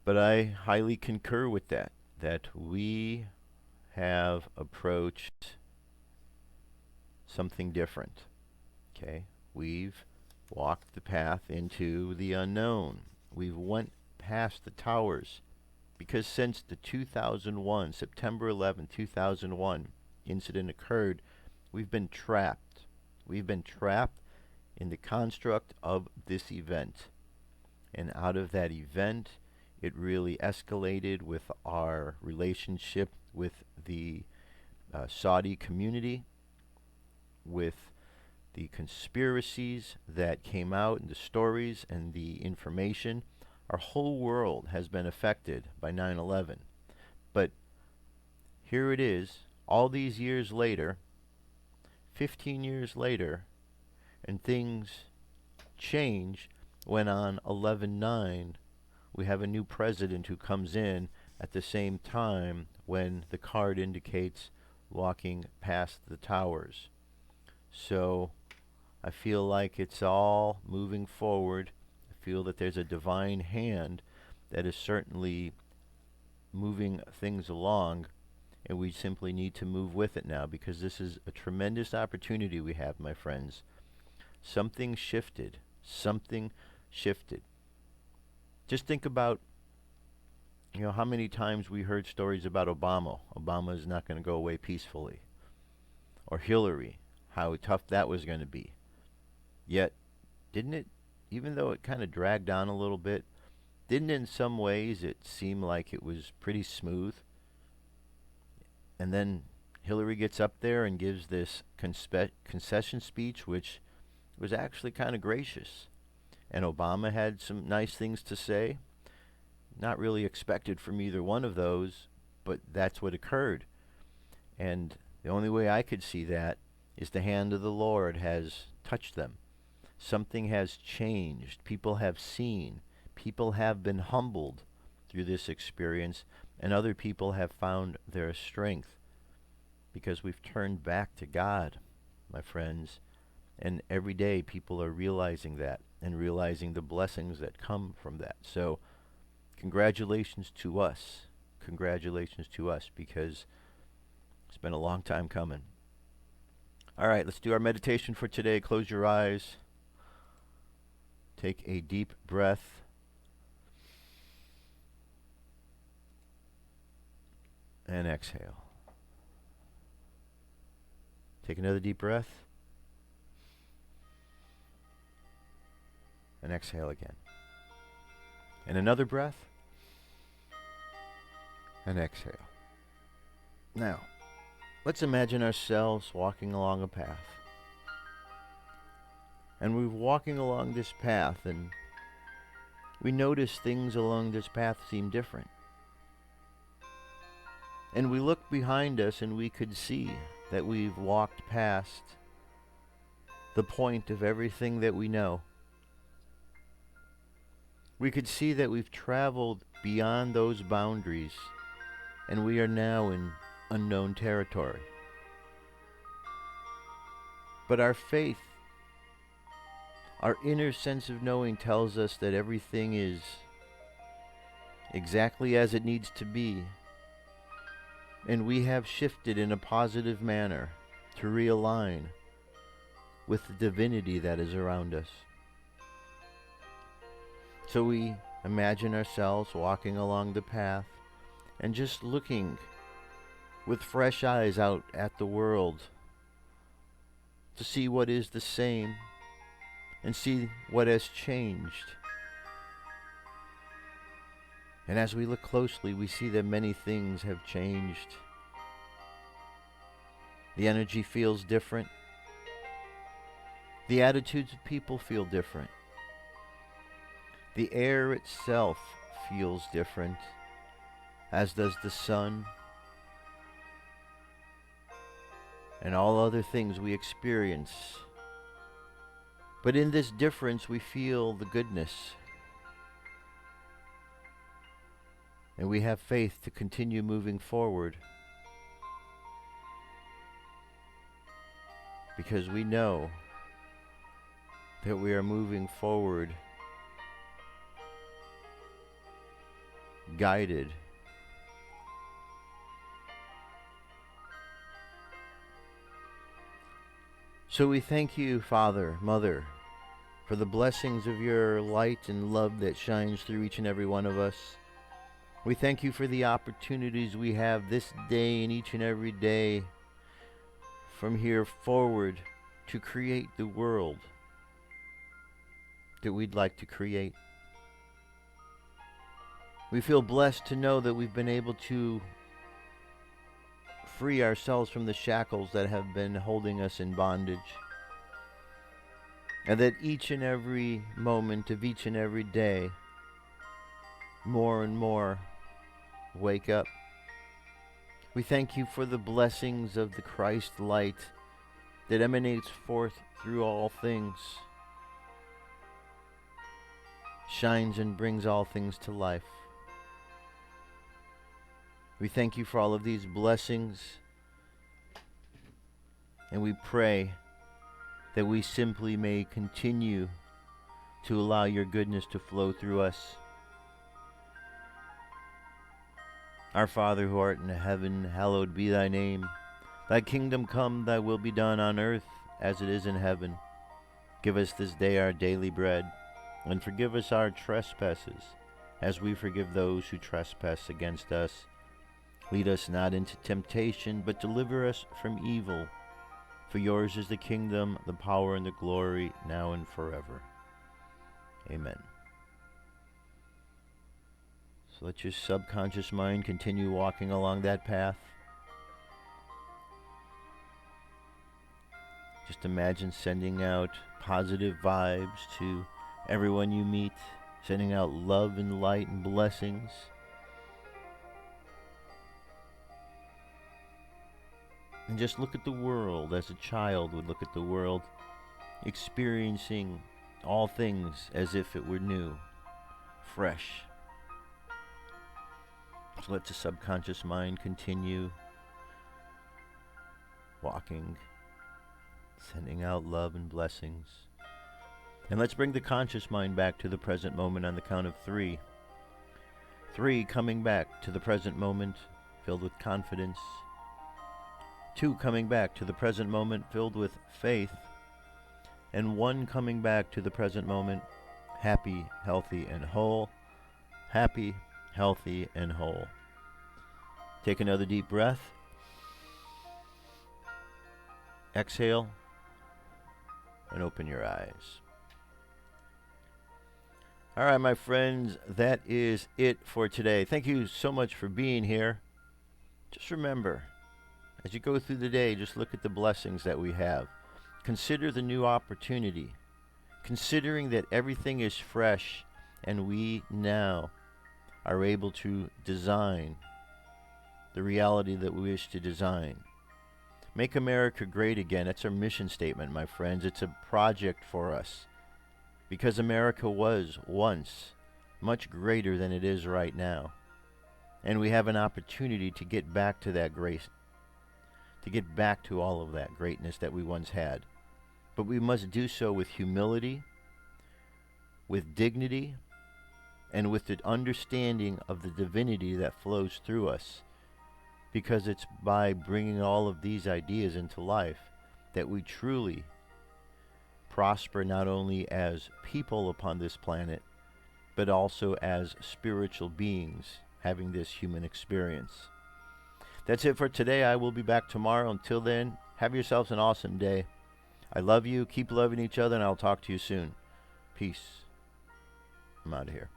But I highly concur with that we have approached something different. Okay, we've walked the path into the unknown. We've went past the towers, because since the 2001, September 11, 2001 incident occurred, we've been trapped. We've been trapped in the construct of this event. And out of that event, it really escalated with our relationship with the Saudi community, with the conspiracies that came out, and the stories and the information. Our whole world has been affected by 9/11. But here it is, all these years later, 15 years later, and things change when on 11/9 we have a new president who comes in at the same time when the card indicates walking past the towers. So I feel like it's all moving forward. I feel that there's a divine hand that is certainly moving things along, and we simply need to move with it now, because this is a tremendous opportunity we have, my friends. Something shifted. Something shifted. Just think about, how many times we heard stories about Obama. Obama is not going to go away peacefully. Or Hillary, how tough that was going to be. Yet, didn't it, even though it kind of dragged on a little bit, didn't in some ways it seem like it was pretty smooth? And then Hillary gets up there and gives this concession speech, which was actually kind of gracious. And Obama had some nice things to say. Not really expected from either one of those, but that's what occurred. And the only way I could see that is the hand of the Lord has touched them. Something has changed. People have seen. People have been humbled through this experience. and other people have found their strength because we've turned back to God, my friends. And every day people are realizing that and realizing the blessings that come from that. So congratulations to us. Congratulations to us, because it's been a long time coming. All right, let's do our meditation for today. Close your eyes. Take a deep breath. And exhale. Take another deep breath. And exhale again. And another breath. And exhale. Now, let's imagine ourselves walking along a path. And we're walking along this path, and we notice things along this path seem different. And we look behind us and we could see that we've walked past the point of everything that we know. We could see that we've traveled beyond those boundaries, and we are now in unknown territory. But our faith, our inner sense of knowing, tells us that everything is exactly as it needs to be, and we have shifted in a positive manner to realign with the divinity that is around us. So we imagine ourselves walking along the path and just looking with fresh eyes out at the world to see what is the same and see what has changed. And as we look closely, we see that many things have changed. The energy feels different. The attitudes of people feel different. The air itself feels different, as does the sun and all other things we experience. But in this difference, we feel the goodness. And we have faith to continue moving forward, because we know that we are moving forward guided So we thank you, Father, Mother, for the blessings of your light and love that shines through each and every one of us. We thank you for the opportunities we have this day and each and every day from here forward to create the world that we'd like to create. We feel blessed to know that we've been able to free ourselves from the shackles that have been holding us in bondage. And that each and every moment of each and every day, more and more wake up. We thank you for the blessings of the Christ light that emanates forth through all things, shines and brings all things to life. We thank you for all of these blessings, and we pray that we simply may continue to allow your goodness to flow through us. Our Father who art in heaven, hallowed be thy name. Thy kingdom come, thy will be done on earth as it is in heaven. Give us this day our daily bread, and forgive us our trespasses, as we forgive those who trespass against us. Lead us not into temptation, but deliver us from evil. For yours is the kingdom, the power, and the glory, now and forever. Amen. So let your subconscious mind continue walking along that path. Just imagine sending out positive vibes to everyone you meet, sending out love and light and blessings. And just look at the world as a child would look at the world, experiencing all things as if it were new, fresh. So let the subconscious mind continue walking, sending out love and blessings. And let's bring the conscious mind back to the present moment on the count of 3. 3, coming back to the present moment, filled with confidence. 2, coming back to the present moment, filled with faith. And 1, coming back to the present moment, happy, healthy, and whole. Happy, healthy, and whole. Take another deep breath. Exhale, and open your eyes. All right, my friends, that is it for today. Thank you so much for being here. Just remember, as you go through the day, just look at the blessings that we have. Consider the new opportunity, considering that everything is fresh and we now are able to design the reality that we wish to design. Make America great again. That's our mission statement, my friends. It's a project for us because America was once much greater than it is right now. And we have an opportunity to get back to that grace, to get back to all of that greatness that we once had. But we must do so with humility, with dignity, and with the understanding of the divinity that flows through us. Because it's by bringing all of these ideas into life that we truly prosper, not only as people upon this planet, but also as spiritual beings having this human experience. That's it for today. I will be back tomorrow. Until then, have yourselves an awesome day. I love you. Keep loving each other, and I'll talk to you soon. Peace. I'm out of here.